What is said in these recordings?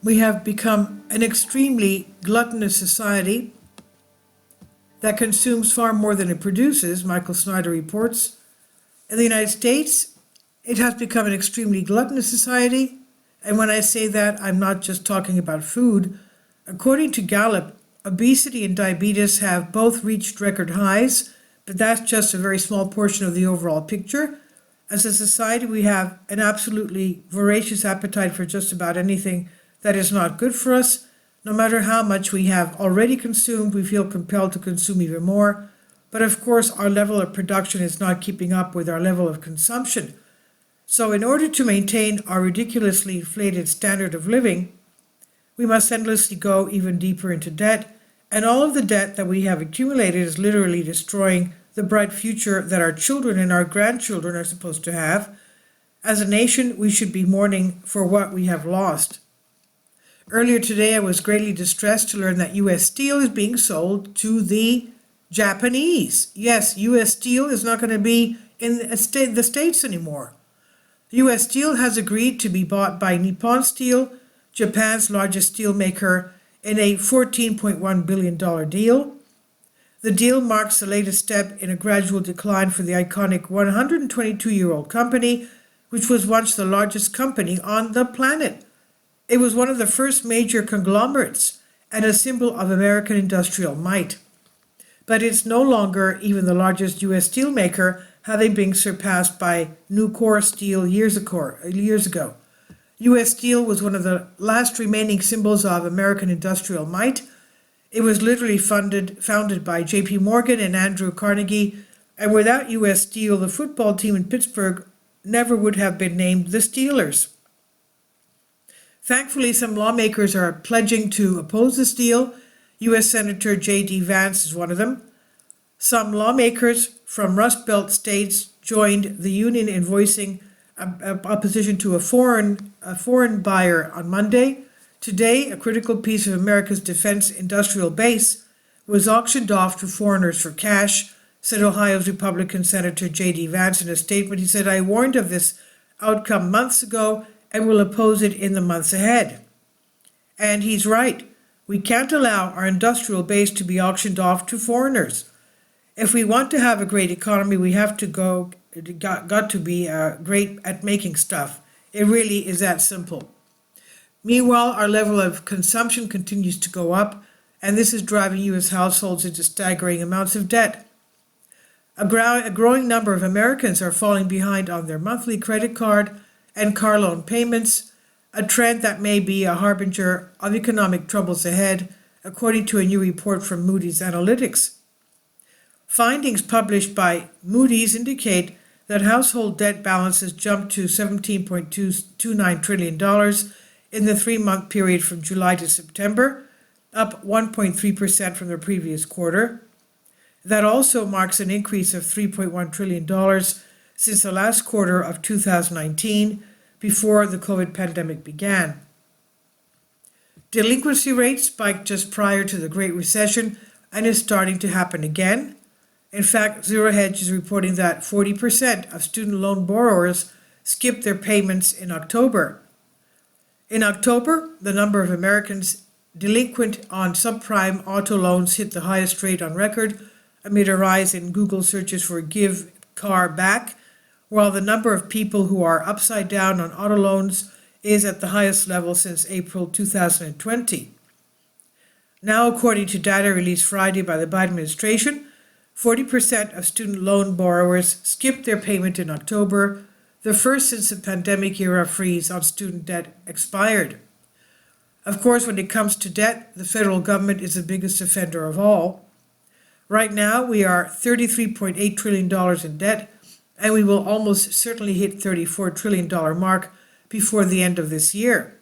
We have become an extremely gluttonous society that consumes far more than it produces, Michael Snyder reports. In the United States, it has become an extremely gluttonous society. And when I say that, I'm not just talking about food. According to Gallup, obesity and diabetes have both reached record highs, but that's just a very small portion of the overall picture. As a society, we have an absolutely voracious appetite for just about anything that is not good for us. No matter how much we have already consumed, we feel compelled to consume even more. But of course, our level of production is not keeping up with our level of consumption. So in order to maintain our ridiculously inflated standard of living, we must endlessly go even deeper into debt. And all of the debt that we have accumulated is literally destroying the bright future that our children and our grandchildren are supposed to have. As a nation, we should be mourning for what we have lost. Earlier today, I was greatly distressed to learn that U.S. steel is being sold to the Japanese. Yes, U.S. steel is not going to be in the States anymore. U.S. Steel has agreed to be bought by Nippon Steel, Japan's largest steel maker, in a $14.1 billion deal. The deal marks the latest step in a gradual decline for the iconic 122-year-old company, which was once the largest company on the planet. It was one of the first major conglomerates and a symbol of American industrial might. But it's no longer even the largest U.S. steelmaker, having been surpassed by Nucor Steel years ago. U.S. Steel was one of the last remaining symbols of American industrial might. It was literally founded by J.P. Morgan and Andrew Carnegie, and without U.S. Steel, the football team in Pittsburgh never would have been named the Steelers. Thankfully, some lawmakers are pledging to oppose this deal. U.S. Senator J.D. Vance is one of them. Some lawmakers from Rust Belt states joined the union in voicing opposition to a foreign buyer on Monday. Today, a critical piece of America's defense industrial base was auctioned off to foreigners for cash, said Ohio's Republican Senator J.D. Vance in a statement. He said, "I warned of this outcome months ago and will oppose it in the months ahead." And he's right. We can't allow our industrial base to be auctioned off to foreigners. If we want to have a great economy, we have to got to be great at making stuff. It really is that simple. Meanwhile, our level of consumption continues to go up, and this is driving U.S. households into staggering amounts of debt. A growing number of Americans are falling behind on their monthly credit card and car loan payments, a trend that may be a harbinger of economic troubles ahead, according to a new report from Moody's Analytics. Findings published by Moody's indicate that household debt balances jumped to $17.29 trillion in the 3-month period from July to September, up 1.3% from the previous quarter. That also marks an increase of $3.1 trillion since the last quarter of 2019, before the COVID pandemic began. Delinquency rates spiked just prior to the Great Recession and is starting to happen again. In fact, Zero Hedge is reporting that 40% of student loan borrowers skipped their payments in October. In October, the number of Americans delinquent on subprime auto loans hit the highest rate on record amid a rise in Google searches for Give Car Back, while the number of people who are upside down on auto loans is at the highest level since April 2020. Now, according to data released Friday by the Biden administration, 40% of student loan borrowers skipped their payment in October, the first since the pandemic-era freeze on student debt expired. Of course, when it comes to debt, the federal government is the biggest offender of all. Right now, we are $33.8 trillion in debt, and we will almost certainly hit $34 trillion mark before the end of this year.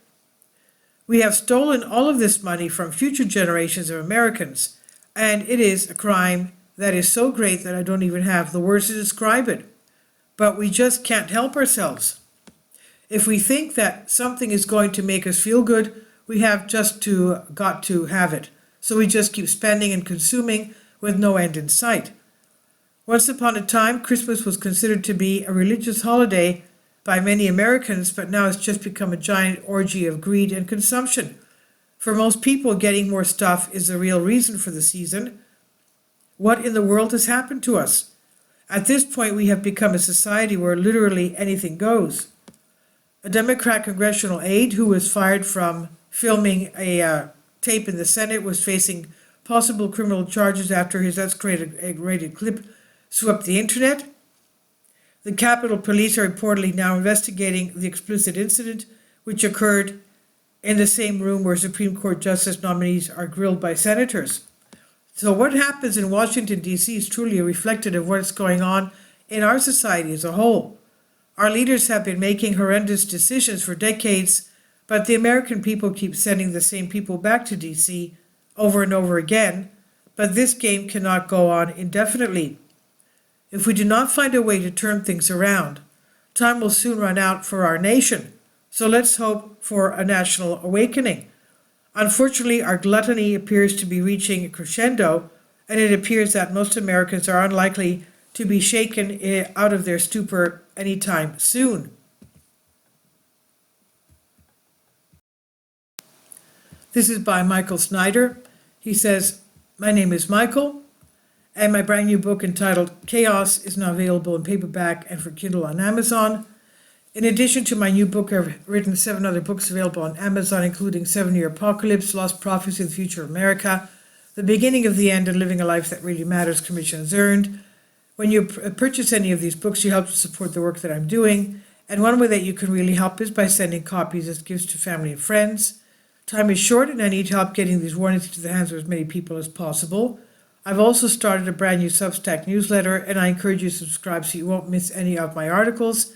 We have stolen all of this money from future generations of Americans, and it is a crime that is so great that I don't even have the words to describe it. But we just can't help ourselves. If we think that something is going to make us feel good, we have got to have it. So we just keep spending and consuming with no end in sight. Once upon a time, Christmas was considered to be a religious holiday, by many Americans, but now it's just become a giant orgy of greed and consumption. For most people, getting more stuff is the real reason for the season. What in the world has happened to us? At this point, we have become a society where literally anything goes. A Democrat congressional aide who was fired from filming a tape in the Senate was facing possible criminal charges after his X-rated clip swept the internet. The Capitol Police are reportedly now investigating the explicit incident, which occurred in the same room where Supreme Court justice nominees are grilled by senators. So what happens in Washington, D.C. is truly reflective of what's going on in our society as a whole. Our leaders have been making horrendous decisions for decades, but the American people keep sending the same people back to D.C. over and over again. But this game cannot go on indefinitely. If we do not find a way to turn things around, time will soon run out for our nation. So let's hope for a national awakening. Unfortunately, our gluttony appears to be reaching a crescendo, and it appears that most Americans are unlikely to be shaken out of their stupor anytime soon. This is by Michael Snyder. He says, "My name is Michael, and my brand new book entitled Chaos is now available in paperback and for Kindle on Amazon. In addition to my new book, I've written 7 other books available on Amazon, including 7-Year Apocalypse, Lost Prophecy, The Future of America, The Beginning of the End, and Living a Life That Really Matters, Commissions Earned. When you purchase any of these books, you help to support the work that I'm doing, and one way that you can really help is by sending copies as gifts to family and friends. Time is short, and I need help getting these warnings into the hands of as many people as possible. I've also started a brand new Substack newsletter, and I encourage you to subscribe so you won't miss any of my articles.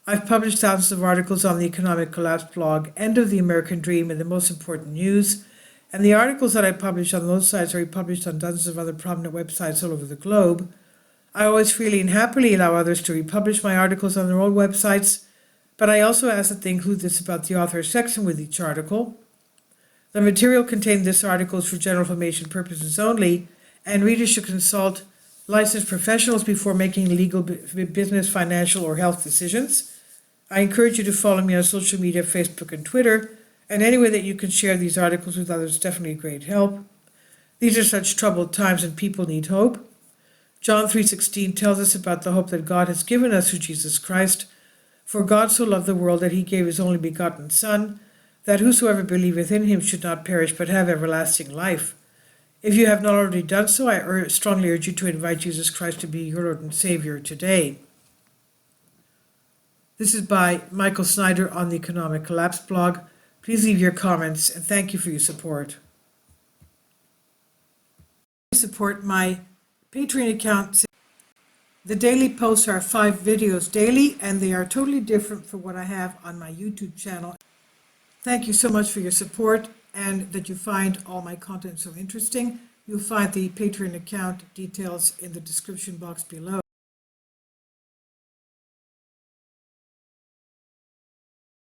I've published thousands of articles on the Economic Collapse blog, End of the American Dream, and the most important news. And the articles that I publish on those sites are republished on dozens of other prominent websites all over the globe. I always freely and happily allow others to republish my articles on their own websites, but I also ask that they include this about the author section with each article. The material contained in this article is for general information purposes only, and readers should consult licensed professionals before making legal, business, financial, or health decisions. I encourage you to follow me on social media, Facebook and Twitter, and any way that you can share these articles with others is definitely a great help. These are such troubled times and people need hope. John 3:16 tells us about the hope that God has given us through Jesus Christ. For God so loved the world that he gave his only begotten Son, that whosoever believeth in him should not perish but have everlasting life. If you have not already done so, I strongly urge you to invite Jesus Christ to be your Lord and Savior today. This is by Michael Snyder on the Economic Collapse blog. Please leave your comments, and thank you for your support. Support my Patreon account. The daily posts are 5 videos daily, and they are totally different from what I have on my YouTube channel. Thank you so much for your support and that you find all my content so interesting. You'll find the Patreon account details in the description box below.